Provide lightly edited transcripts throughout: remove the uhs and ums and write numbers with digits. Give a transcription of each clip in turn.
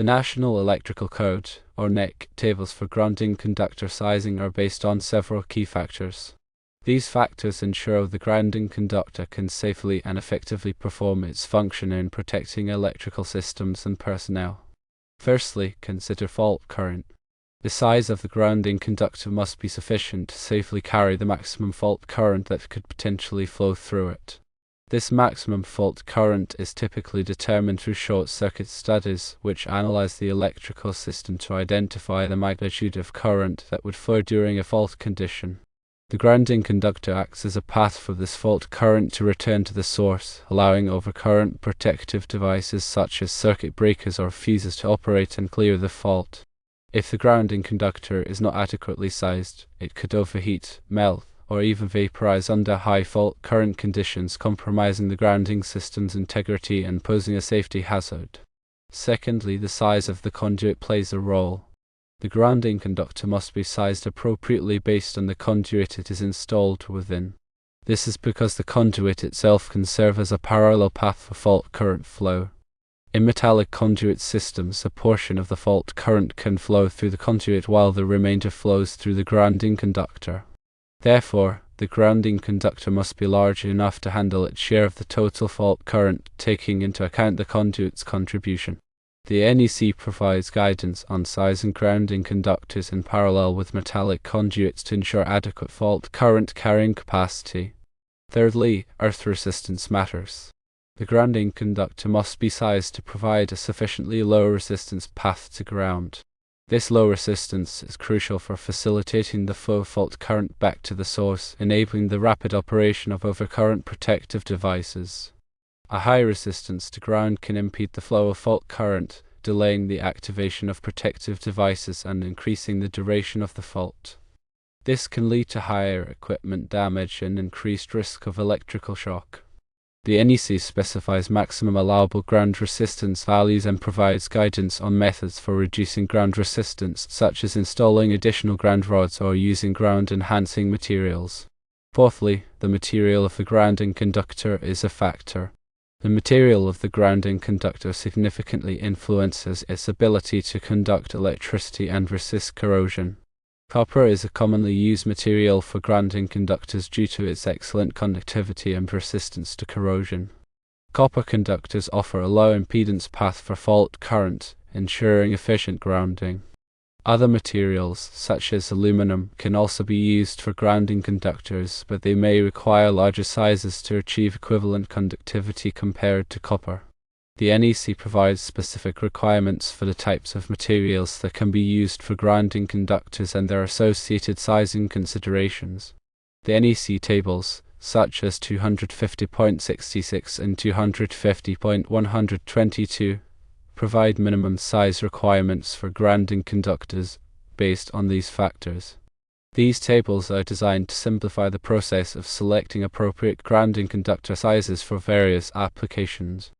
The National Electrical Code, or NEC, tables for grounding conductor sizing are based on several key factors. These factors ensure the grounding conductor can safely and effectively perform its function in protecting electrical systems and personnel. Firstly, consider fault current. The size of the grounding conductor must be sufficient to safely carry the maximum fault current that could potentially flow through it. This maximum fault current is typically determined through short-circuit studies, which analyze the electrical system to identify the magnitude of current that would flow during a fault condition. The grounding conductor acts as a path for this fault current to return to the source, allowing overcurrent protective devices such as circuit breakers or fuses to operate and clear the fault. If the grounding conductor is not adequately sized, it could overheat, melt, or even vaporize under high fault current conditions, compromising the grounding system's integrity and posing a safety hazard. Secondly, the size of the conduit plays a role. The grounding conductor must be sized appropriately based on the conduit it is installed within. This is because the conduit itself can serve as a parallel path for fault current flow. In metallic conduit systems, a portion of the fault current can flow through the conduit while the remainder flows through the grounding conductor. Therefore, the grounding conductor must be large enough to handle its share of the total fault current, taking into account the conduit's contribution. The NEC provides guidance on sizing grounding conductors in parallel with metallic conduits to ensure adequate fault current carrying capacity. Thirdly, earth resistance matters. The grounding conductor must be sized to provide a sufficiently low resistance path to ground. This low resistance is crucial for facilitating the flow of fault current back to the source, enabling the rapid operation of overcurrent protective devices. A high resistance to ground can impede the flow of fault current, delaying the activation of protective devices and increasing the duration of the fault. This can lead to higher equipment damage and increased risk of electrical shock. The NEC specifies maximum allowable ground resistance values and provides guidance on methods for reducing ground resistance, such as installing additional ground rods or using ground-enhancing materials. Fourthly, the material of the grounding conductor is a factor. The material of the grounding conductor significantly influences its ability to conduct electricity and resist corrosion. Copper is a commonly used material for grounding conductors due to its excellent conductivity and resistance to corrosion. Copper conductors offer a low impedance path for fault current, ensuring efficient grounding. Other materials, such as aluminum, can also be used for grounding conductors, but they may require larger sizes to achieve equivalent conductivity compared to copper. The NEC provides specific requirements for the types of materials that can be used for grounding conductors and their associated sizing considerations. The NEC tables, such as 250.66 and 250.122, provide minimum size requirements for grounding conductors based on these factors. These tables are designed to simplify the process of selecting appropriate grounding conductor sizes for various applications.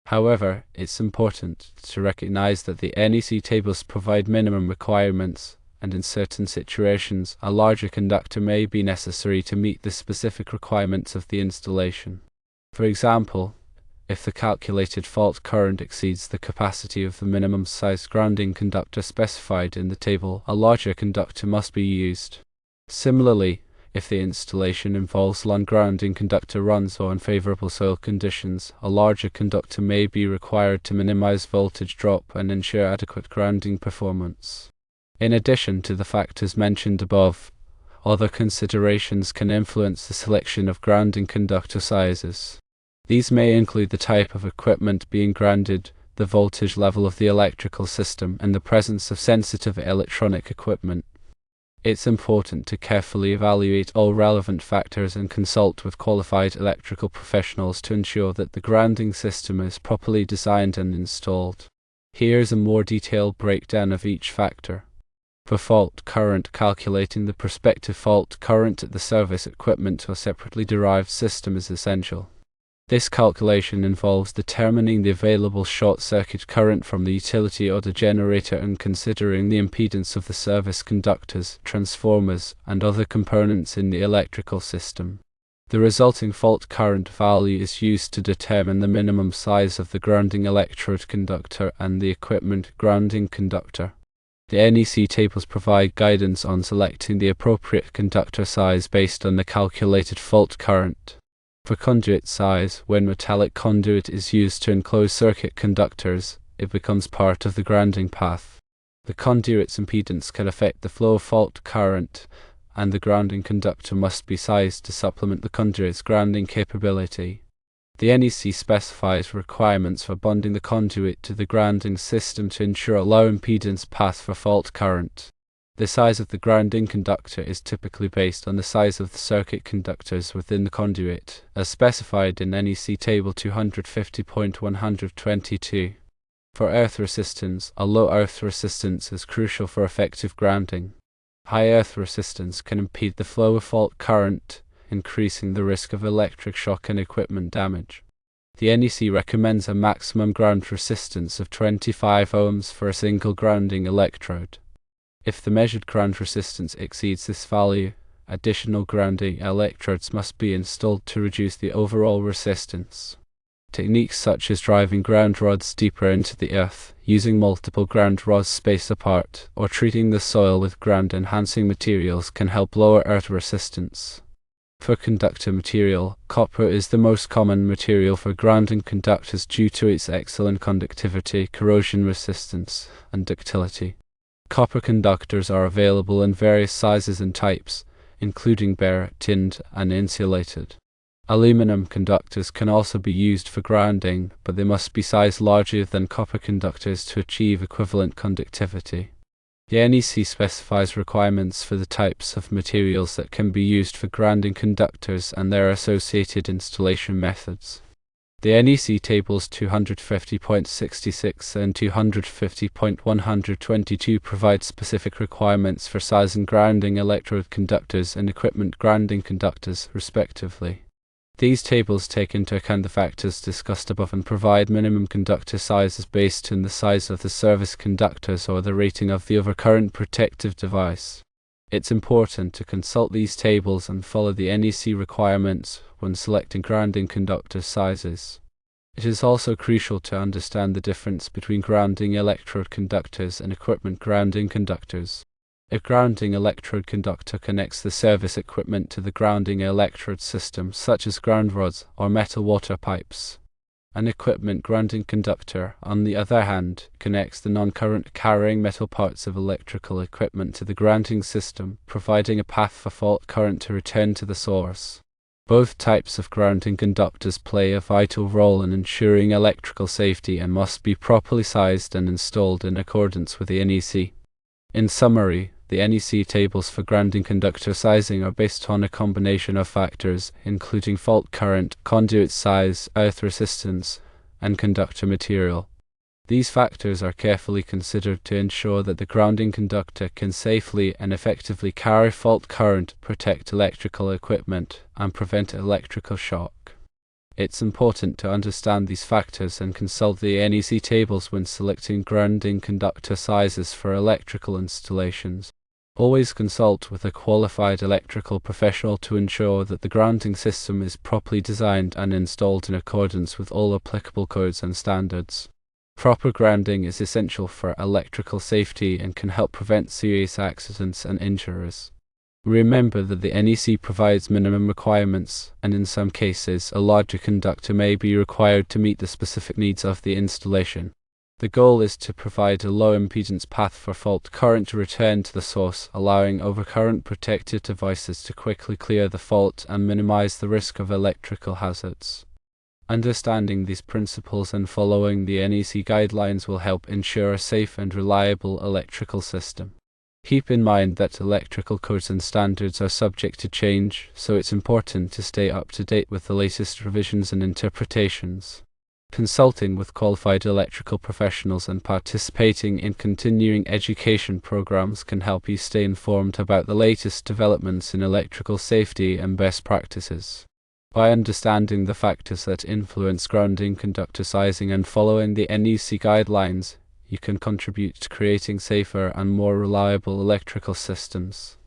However, it's important to recognize that the NEC tables provide minimum requirements, and in certain situations, a larger conductor may be necessary to meet the specific requirements of the installation. For example, if the calculated fault current exceeds the capacity of the minimum size grounding conductor specified in the table, a larger conductor must be used. Similarly, if the installation involves long grounding conductor runs or unfavorable soil conditions, a larger conductor may be required to minimize voltage drop and ensure adequate grounding performance. In addition to the factors mentioned above, other considerations can influence the selection of grounding conductor sizes. These may include the type of equipment being grounded, the voltage level of the electrical system, and the presence of sensitive electronic equipment. It's important to carefully evaluate all relevant factors and consult with qualified electrical professionals to ensure that the grounding system is properly designed and installed. Here's a more detailed breakdown of each factor. For fault current, calculating the prospective fault current at the service equipment or separately derived system is essential. This calculation involves determining the available short-circuit current from the utility or the generator and considering the impedance of the service conductors, transformers, and other components in the electrical system. The resulting fault current value is used to determine the minimum size of the grounding electrode conductor and the equipment grounding conductor. The NEC tables provide guidance on selecting the appropriate conductor size based on the calculated fault current. For conduit size, when metallic conduit is used to enclose circuit conductors, it becomes part of the grounding path. The conduit's impedance can affect the flow of fault current, and the grounding conductor must be sized to supplement the conduit's grounding capability. The NEC specifies requirements for bonding the conduit to the grounding system to ensure a low impedance path for fault current. The size of the grounding conductor is typically based on the size of the circuit conductors within the conduit, as specified in NEC Table 250.122. For earth resistance, a low earth resistance is crucial for effective grounding. High earth resistance can impede the flow of fault current, increasing the risk of electric shock and equipment damage. The NEC recommends a maximum ground resistance of 25 ohms for a single grounding electrode. If the measured ground resistance exceeds this value, additional grounding electrodes must be installed to reduce the overall resistance. Techniques such as driving ground rods deeper into the earth, using multiple ground rods spaced apart, or treating the soil with ground-enhancing materials can help lower earth resistance. For conductor material, copper is the most common material for grounding conductors due to its excellent conductivity, corrosion resistance, and ductility. Copper conductors are available in various sizes and types, including bare, tinned, and insulated. Aluminum conductors can also be used for grounding, but they must be sized larger than copper conductors to achieve equivalent conductivity. The NEC specifies requirements for the types of materials that can be used for grounding conductors and their associated installation methods. The NEC tables 250.66 and 250.122 provide specific requirements for sizing grounding electrode conductors and equipment grounding conductors, respectively. These tables take into account the factors discussed above and provide minimum conductor sizes based on the size of the service conductors or the rating of the overcurrent protective device. It's important to consult these tables and follow the NEC requirements when selecting grounding conductor sizes. It is also crucial to understand the difference between grounding electrode conductors and equipment grounding conductors. A grounding electrode conductor connects the service equipment to the grounding electrode system, such as ground rods or metal water pipes. An equipment grounding conductor, on the other hand, connects the non-current carrying metal parts of electrical equipment to the grounding system, providing a path for fault current to return to the source. Both types of grounding conductors play a vital role in ensuring electrical safety and must be properly sized and installed in accordance with the NEC. In summary, the NEC tables for grounding conductor sizing are based on a combination of factors, including fault current, conduit size, earth resistance, and conductor material. These factors are carefully considered to ensure that the grounding conductor can safely and effectively carry fault current, protect electrical equipment, and prevent electrical shock. It's important to understand these factors and consult the NEC tables when selecting grounding conductor sizes for electrical installations. Always consult with a qualified electrical professional to ensure that the grounding system is properly designed and installed in accordance with all applicable codes and standards. Proper grounding is essential for electrical safety and can help prevent serious accidents and injuries. Remember that the NEC provides minimum requirements, and in some cases a larger conductor may be required to meet the specific needs of the installation. The goal is to provide a low impedance path for fault current to return to the source, allowing overcurrent protected devices to quickly clear the fault and minimize the risk of electrical hazards. Understanding these principles and following the NEC guidelines will help ensure a safe and reliable electrical system. Keep in mind that electrical codes and standards are subject to change, so it's important to stay up to date with the latest revisions and interpretations. Consulting with qualified electrical professionals and participating in continuing education programs can help you stay informed about the latest developments in electrical safety and best practices. By understanding the factors that influence grounding conductor sizing and following the NEC guidelines, you can contribute to creating safer and more reliable electrical systems.